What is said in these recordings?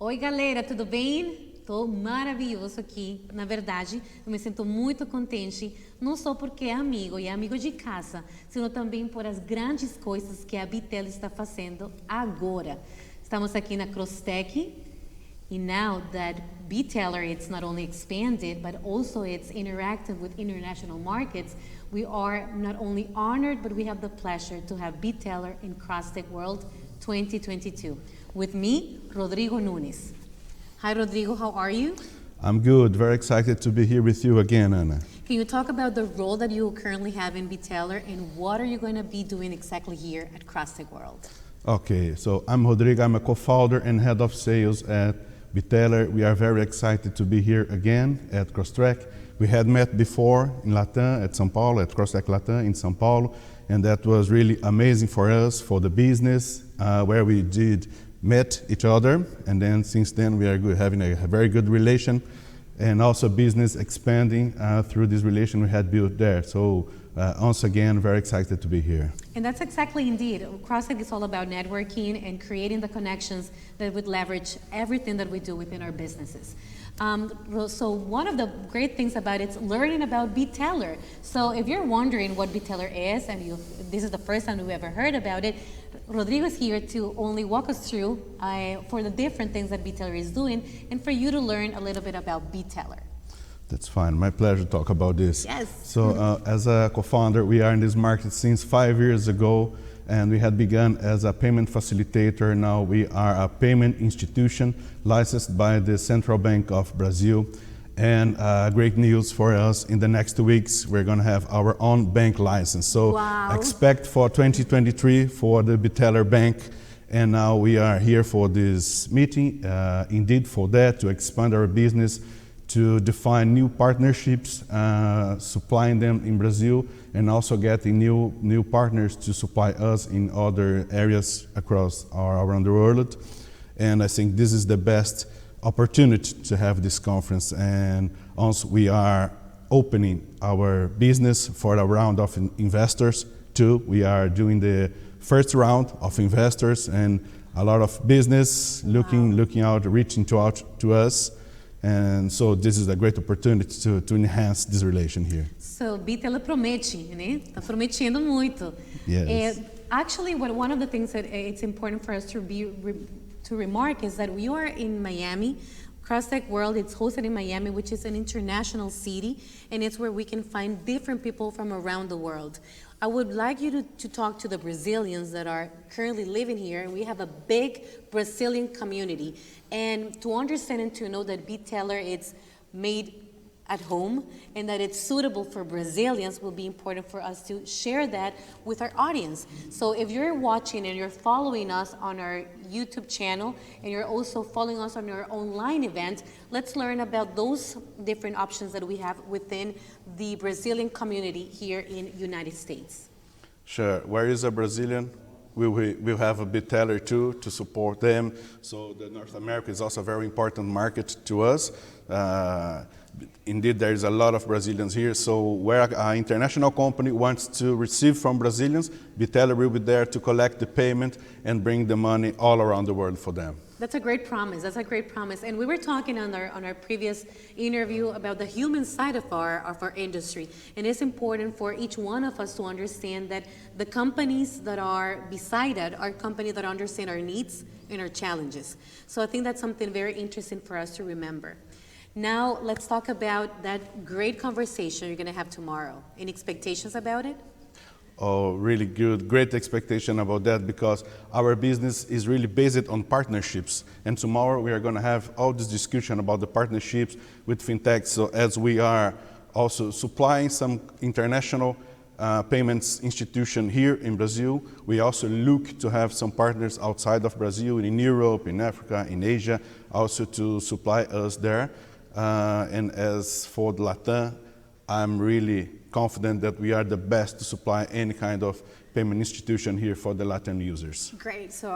Oi, galera, tudo bem? Tô maravilhoso aqui. Na verdade, eu me sinto muito contente, não só porque é amigo e é amigo de casa, sino também por as grandes coisas que a Beeteller está fazendo agora. Estamos aqui na CrossTech, and now that Beeteller it's not only expanded, but also it's interactive with international markets, we are not only honored, but we have the pleasure to have Beeteller in CrossTech World 2022. With me, Rodrigo Nunes. Hi, Rodrigo, how are you? I'm good, very excited to be here with you again, Ana. Can you talk about the role that you currently have in Beeteller and what are you going to be doing exactly here at CrossTech World? Okay, so I'm Rodrigo, I'm a co-founder and head of sales at Beeteller. We are very excited to be here again at CrossTech. We had met before in Latam at São Paulo, at CrossTech Latam in São Paulo, and that was really amazing for us, for the business, where we did met each other, and then since then we are having a very good relation, and also business expanding through this relation we had built there. So once again, very excited to be here. And that's exactly indeed. CrossTech is all about networking and creating the connections that would leverage everything that we do within our businesses. So one of the great things about it is learning about Beeteller. So if you're wondering what Beeteller is, and this is the first time we've ever heard about it, Rodrigo is here to only walk us through for the different things that Beeteller is doing and for you to learn a little bit about Beeteller. That's fine. My pleasure to talk about this. Yes. So as a co-founder, we are in this market since 5 years ago, and we had begun as a payment facilitator. Now we are a payment institution licensed by the Central Bank of Brazil. And great news for us, in the next 2 weeks, we're going to have our own bank license. So wow. Expect for 2023 for the Beeteller Bank. And now we are here for this meeting, indeed for that, to expand our business, to define new partnerships, supplying them in Brazil, and also getting new partners to supply us in other areas around the world. And I think this is the best opportunity to have this conference, and also we are opening our business for a round of investors too. We are doing the first round of investors, and a lot of business looking out, reaching out to us. And so this is a great opportunity to enhance this relation here. So Beeteller promete, né? Tá prometendo muito. Yes. Actually, one of the things that it's important for us to remark is that we are in Miami. CrossTech World, it's hosted in Miami, which is an international city, and it's where we can find different people from around the world. I would like you to talk to the Brazilians that are currently living here, and we have a big Brazilian community. And to understand and to know that Beeteller it's made at home and that it's suitable for Brazilians will be important for us to share that with our audience. So if you're watching and you're following us on our YouTube channel and you're also following us on our online event, let's learn about those different options that we have within the Brazilian community here in United States. Sure. Where is a Brazilian? We'll have a Beeteller too to support them. So the North America is also a very important market to us. Indeed, there is a lot of Brazilians here. So where an international company wants to receive from Brazilians, Beeteller will be there to collect the payment and bring the money all around the world for them. That's a great promise. That's a great promise. And we were talking on our previous interview about the human side of our industry. And it's important for each one of us to understand that the companies that are beside it are companies that understand our needs and our challenges. So I think that's something very interesting for us to remember. Now let's talk about that great conversation you're going to have tomorrow. Any expectations about it? Oh, really good. Great expectation about that, because our business is really based on partnerships. And tomorrow we are going to have all this discussion about the partnerships with fintechs. So as we are also supplying some international payments institution here in Brazil, we also look to have some partners outside of Brazil, in Europe, in Africa, in Asia, also to supply us there. And as for the Latam, I'm really confident that we are the best to supply any kind of payment institution here for the Latin users. Great. So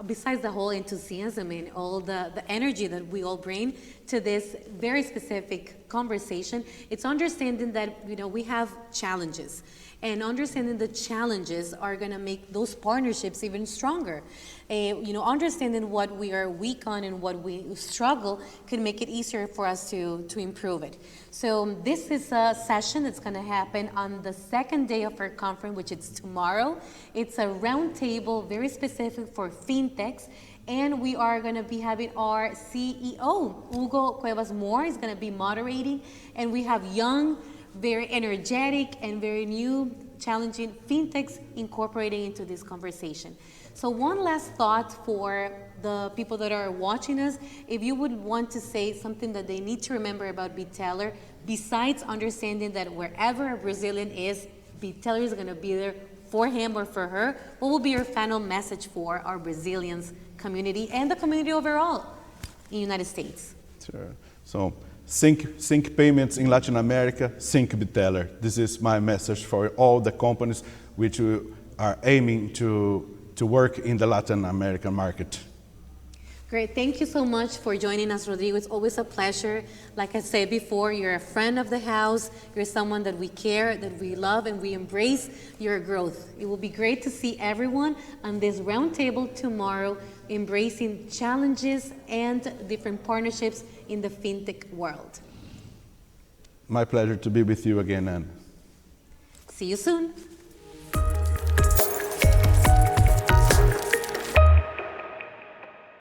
besides the whole enthusiasm and all the energy that we all bring to this very specific conversation, it's understanding that, you know, we have challenges. And understanding the challenges are going to make those partnerships even stronger. You know, understanding what we are weak on and what we struggle can make it easier for us to improve it. So this is a session that's going to happen on the second day of our conference, which is tomorrow. It's a round table, very specific for fintechs. And we are going to be having our CEO, Hugo Cuevas Moore, is going to be moderating. And we have young, very energetic and very new, challenging fintechs incorporating into this conversation. So one last thought for the people that are watching us, if you would want to say something that they need to remember about Beeteller, besides understanding that wherever a Brazilian is, Beeteller is going to be there for him or for her, what will be your final message for our Brazilians community and the community overall in the United States? Sure. So, sync payments in Latin America, sync Beeteller. This is my message for all the companies which are aiming to work in the Latin American market. Great. Thank you so much for joining us, Rodrigo. It's always a pleasure. Like I said before, you're a friend of the house. You're someone that we care, that we love, and we embrace your growth. It will be great to see everyone on this roundtable tomorrow, embracing challenges and different partnerships in the fintech world. My pleasure to be with you again, Anne. See you soon.